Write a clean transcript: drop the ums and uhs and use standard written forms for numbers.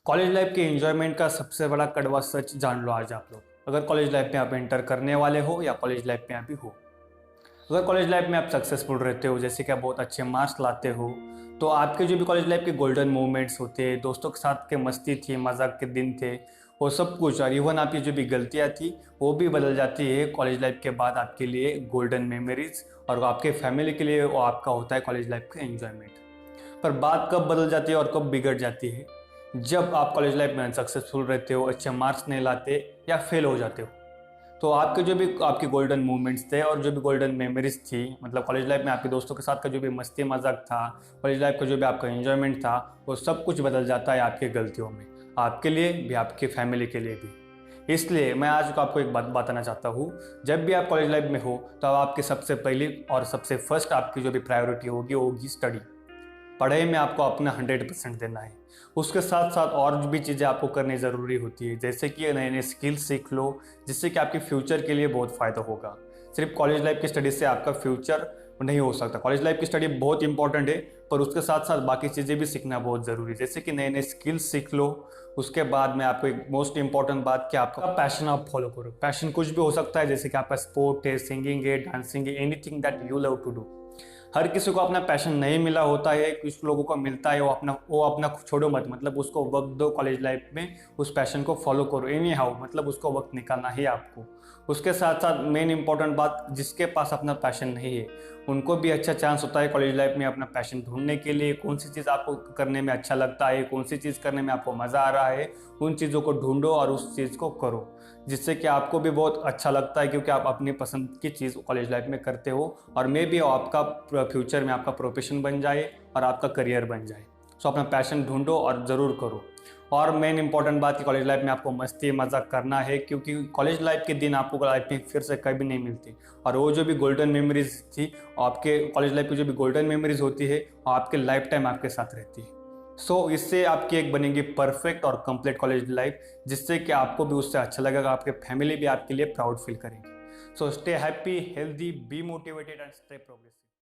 College life के enjoyment का सबसे बड़ा कड़वा सच जान लो आज आप लोग। अगर कॉलेज लाइफ में आप एंटर करने वाले हो या कॉलेज लाइफ में अभी हो, अगर कॉलेज लाइफ में आप सक्सेसफुल रहते हो, जैसे कि आप बहुत अच्छे मार्क्स लाते हो, तो आपके जो भी कॉलेज लाइफ के गोल्डन मोमेंट्स होते हैं, दोस्तों के साथ के मस्ती थी, मजाक के दिन थे, वो सब कुछ, और इवन आपकी जो भी गलतियाँ थी वो भी बदल जाती है कॉलेज लाइफ के बाद आपके लिए गोल्डन मेमोरीज, और आपके फैमिली के लिए वो आपका होता है कॉलेज लाइफ का एंजॉयमेंट। पर बात कब बदल जाती है और कब बिगड़ जाती है? जब आप कॉलेज लाइफ में अनसक्सेसफुल रहते हो, अच्छे मार्क्स नहीं लाते या फेल हो जाते हो, तो आपके जो भी आपके गोल्डन मोमेंट्स थे और जो भी गोल्डन मेमोरीज थी, मतलब कॉलेज लाइफ में आपके दोस्तों के साथ का जो भी मस्ती मजाक था, कॉलेज लाइफ का जो भी आपका एंजॉयमेंट था, वो सब कुछ बदल जाता है आपकी गलतियों में, आपके लिए भी आपकी फैमिली के लिए भी। इसलिए मैं आज आपको एक बात बताना चाहता हूँ। जब भी आप कॉलेज लाइफ में हो तो आपकी सबसे पहली और सबसे फर्स्ट आपकी जो भी प्रायोरिटी होगी वो होगी स्टडी। पढ़ाई में आपको अपना 100% देना है। उसके साथ साथ और भी चीज़ें आपको करनी ज़रूरी होती है, जैसे कि नए नए स्किल्स सीख लो, जिससे कि आपके फ्यूचर के लिए बहुत फ़ायदा होगा। सिर्फ कॉलेज लाइफ की स्टडी से आपका फ्यूचर नहीं हो सकता। कॉलेज लाइफ की स्टडी बहुत इंपॉर्टेंट है, पर उसके साथ साथ बाकी चीज़ें भी सीखना बहुत ज़रूरी है, जैसे कि नए नए स्किल्स सीख लो। उसके बाद में आपको एक मोस्ट इंपॉर्टेंट बात कि आपका पैशन आप फॉलो करो। पैशन कुछ भी हो सकता है, जैसे कि आपका स्पोर्ट है, सिंगिंग है, डांसिंग है, anything that you love to do. हर किसी को अपना पैशन नहीं मिला होता है, कुछ लोगों को मिलता है, वो अपना छोड़ो मत, मतलब उसको वक्त दो कॉलेज लाइफ में, उस पैशन को फॉलो करो एनी हाउ, मतलब उसको वक्त निकालना है आपको। उसके साथ साथ मेन इंपॉर्टेंट बात, जिसके पास अपना पैशन नहीं है उनको भी अच्छा चांस होता है कॉलेज लाइफ में अपना पैशन ढूंढने के लिए। कौन सी चीज़ आपको करने में अच्छा लगता है, कौन सी चीज़ करने में आपको मज़ा आ रहा है, उन चीज़ों को ढूंढो और उस चीज़ को करो, जिससे कि आपको भी बहुत अच्छा लगता है, क्योंकि आप अपनी पसंद की चीज़ कॉलेज लाइफ में करते हो, और मे भी आपका फ्यूचर में आपका प्रोफेशन बन जाए और आपका करियर बन जाए। सो अपना पैशन ढूंढो और ज़रूर करो। और मेन इंपॉर्टेंट बात कि कॉलेज लाइफ में आपको मस्ती मजाक करना है, क्योंकि कॉलेज लाइफ के दिन आपको लाइफ में फिर से कभी नहीं मिलती, और वो जो भी गोल्डन मेमोरीज थी, आपके कॉलेज लाइफ की जो भी गोल्डन मेमोरीज होती है, आपके लाइफ टाइम आपके साथ रहती है। सो इससे आपकी एक बनेगी परफेक्ट और कंप्लीट कॉलेज लाइफ, जिससे कि आपको भी उससे अच्छा लगेगा, आपके फैमिली भी आपके लिए प्राउड फील करेंगे। So stay happy, healthy, be motivated and stay progressive.